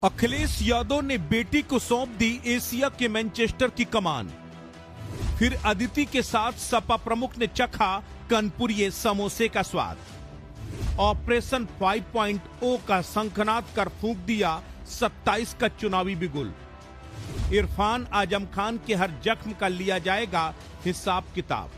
अखिलेश यादव ने बेटी को सौंप दी एशिया के मैनचेस्टर की कमान। फिर अदिति के साथ सपा प्रमुख ने चखा कानपुरिये समोसे का स्वाद। ऑपरेशन 5.0 का शंखनाद कर फूंक दिया 27 का चुनावी बिगुल। इरफान आजम खान के हर जख्म का लिया जाएगा हिसाब किताब।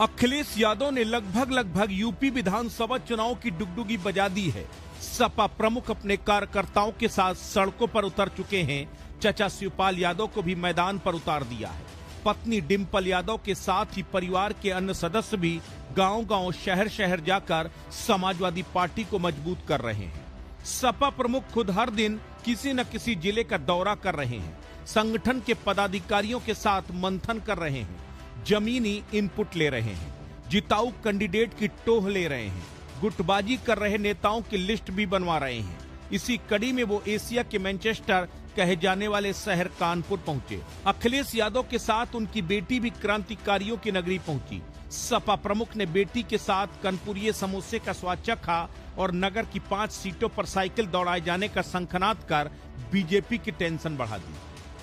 अखिलेश यादव ने लगभग यूपी विधानसभा चुनाव की डुगडुगी बजा दी है। सपा प्रमुख अपने कार्यकर्ताओं के साथ सड़कों पर उतर चुके हैं। चचा शिवपाल यादव को भी मैदान पर उतार दिया है। पत्नी डिंपल यादव के साथ ही परिवार के अन्य सदस्य भी गांव-गांव, शहर-शहर जाकर समाजवादी पार्टी को मजबूत कर रहे हैं। सपा प्रमुख खुद हर दिन किसी न किसी जिले का दौरा कर रहे हैं। संगठन के पदाधिकारियों के साथ मंथन कर रहे हैं। जमीनी इनपुट ले रहे हैं। जिताऊ कैंडिडेट की टोह ले रहे हैं। गुटबाजी कर रहे नेताओं की लिस्ट भी बनवा रहे हैं। इसी कड़ी में वो एशिया के मैनचेस्टर कहे जाने वाले शहर कानपुर पहुंचे। अखिलेश यादव के साथ उनकी बेटी भी क्रांतिकारियों की नगरी पहुंची। सपा प्रमुख ने बेटी के साथ कानपुरिये समोसे का स्वाद चखा और नगर की 5 सीटों पर साइकिल दौड़ाए जाने का शंखनाद कर बीजेपी की टेंशन बढ़ा दी।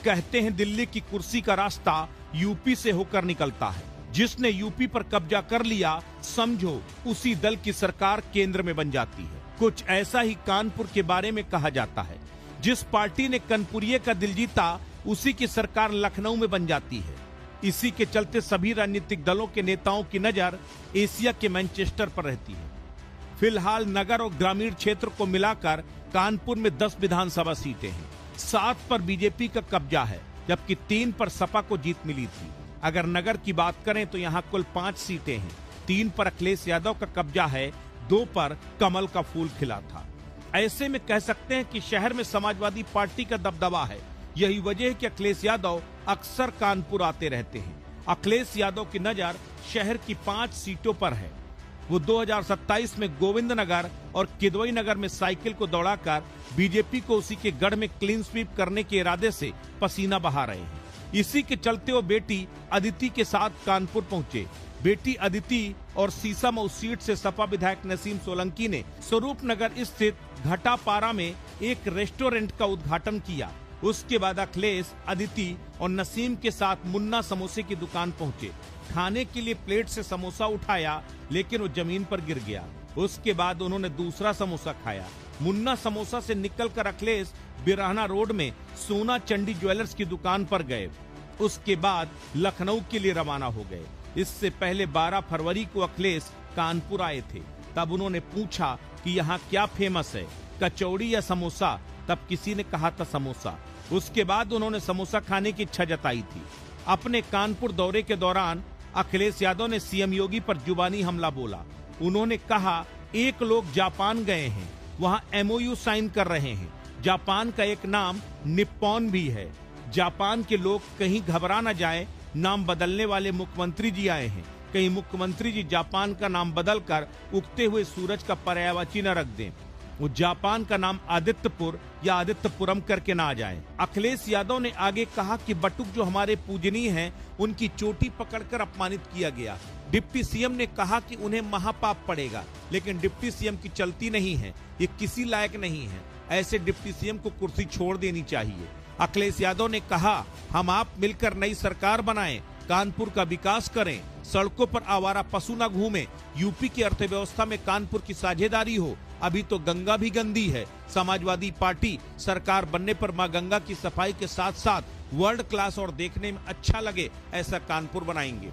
कहते हैं दिल्ली की कुर्सी का रास्ता यूपी से होकर निकलता है। जिसने यूपी पर कब्जा कर लिया, समझो उसी दल की सरकार केंद्र में बन जाती है। कुछ ऐसा ही कानपुर के बारे में कहा जाता है। जिस पार्टी ने कानपुरिये का दिल जीता, उसी की सरकार लखनऊ में बन जाती है। इसी के चलते सभी राजनीतिक दलों के नेताओं की नजर एशिया के मैनचेस्टर पर रहती है। फिलहाल नगर और ग्रामीण क्षेत्र को मिलाकर कानपुर में 10 विधानसभा सीटें हैं। 7 पर बीजेपी का कब्जा है, जबकि 3 पर सपा को जीत मिली थी। अगर नगर की बात करें तो यहाँ कुल 5 सीटें हैं। 3 पर अखिलेश यादव का कब्जा है, 2 पर कमल का फूल खिला था। ऐसे में कह सकते हैं कि शहर में समाजवादी पार्टी का दबदबा है। यही वजह है कि अखिलेश यादव अक्सर कानपुर आते रहते हैं। अखिलेश यादव की नजर शहर की 5 सीटों पर है। वो 2027 में गोविंद नगर और किदवई नगर में साइकिल को दौड़ाकर बीजेपी को उसी के गढ़ में क्लीन स्वीप करने के इरादे से पसीना बहा रहे हैं। इसी के चलते वो बेटी अदिति के साथ कानपुर पहुंचे। बेटी अदिति और सीसामऊ सीट से सपा विधायक नसीम सोलंकी ने स्वरूप नगर स्थित घटापारा में एक रेस्टोरेंट का उद्घाटन किया। उसके बाद अखिलेश, अदिति और नसीम के साथ मुन्ना समोसे की दुकान पहुंचे। खाने के लिए प्लेट से समोसा उठाया, लेकिन वो जमीन पर गिर गया। उसके बाद उन्होंने दूसरा समोसा खाया। मुन्ना समोसा से निकलकर अखिलेश बिराहना रोड में सोना चंडी ज्वेलर्स की दुकान पर गए। उसके बाद लखनऊ के लिए रवाना हो गए। इससे पहले 12 फरवरी को अखिलेश कानपुर आए थे। तब उन्होंने पूछा कि यहाँ क्या फेमस है, कचौड़ी या समोसा? तब किसी ने कहा था समोसा। उसके बाद उन्होंने समोसा खाने की इच्छा जताई थी। अपने कानपुर दौरे के दौरान अखिलेश यादव ने सीएम योगी पर जुबानी हमला बोला। उन्होंने कहा, एक लोग जापान गए हैं, वहाँ MOU साइन कर रहे हैं। जापान का एक नाम निप्पॉन भी है। जापान के लोग कहीं घबरा न जाए, नाम बदलने वाले मुख्यमंत्री जी आए हैं। कहीं मुख्यमंत्री जी जापान का नाम बदलकर उगते हुए सूरज का पर्यायवाची न रख दें। वो जापान का नाम आदित्यपुर या आदित्यपुरम करके ना आ जाए। अखिलेश यादव ने आगे कहा कि बटुक जो हमारे पूजनीय हैं, उनकी चोटी पकड़कर अपमानित किया गया। डिप्टी सीएम ने कहा कि उन्हें महापाप पड़ेगा, लेकिन डिप्टी सीएम की चलती नहीं है। ये किसी लायक नहीं है। ऐसे डिप्टी सीएम को कुर्सी छोड़ देनी चाहिए। अखिलेश यादव ने कहा, हम आप मिलकर नई सरकार बनाएं, कानपुर का विकास करें, सड़कों पर आवारा पशु न घूमें, यूपी की अर्थव्यवस्था में कानपुर की साझेदारी हो। अभी तो गंगा भी गंदी है। समाजवादी पार्टी सरकार बनने पर मां गंगा की सफाई के साथ साथ वर्ल्ड क्लास और देखने में अच्छा लगे ऐसा कानपुर बनाएंगे।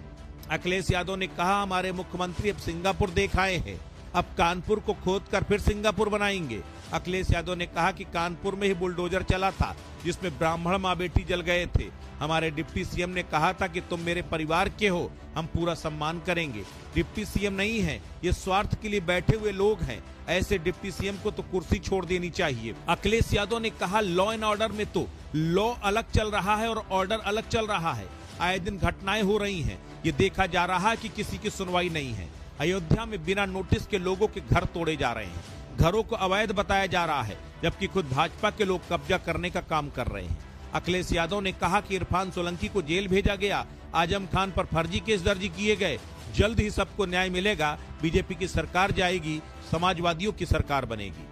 अखिलेश यादव ने कहा, हमारे मुख्यमंत्री अब सिंगापुर देख आए हैं, अब कानपुर को खोदकर फिर सिंगापुर बनाएंगे। अखिलेश यादव ने कहा कि कानपुर में ही बुलडोजर चला था, जिसमें ब्राह्मण माँ बेटी जल गए थे। हमारे डिप्टी सीएम ने कहा था कि तुम मेरे परिवार के हो, हम पूरा सम्मान करेंगे। डिप्टी सीएम नहीं है, ये स्वार्थ के लिए बैठे हुए लोग हैं। ऐसे डिप्टी सीएम को तो कुर्सी छोड़ देनी चाहिए। अखिलेश यादव ने कहा, लॉ एंड ऑर्डर में तो लॉ अलग चल रहा है और ऑर्डर अलग चल रहा है। आए दिन घटनाएं हो रही हैं। ये देखा जा रहा है कि किसी की सुनवाई नहीं है। अयोध्या में बिना नोटिस के लोगों के घर तोड़े जा रहे हैं। घरों को अवैध बताया जा रहा है, जबकि खुद भाजपा के लोग कब्जा करने का काम कर रहे हैं। अखिलेश यादव ने कहा कि इरफान सोलंकी को जेल भेजा गया, आजम खान पर फर्जी केस दर्ज किए गए। जल्द ही सबको न्याय मिलेगा। बीजेपी की सरकार जाएगी, समाजवादियों की सरकार बनेगी।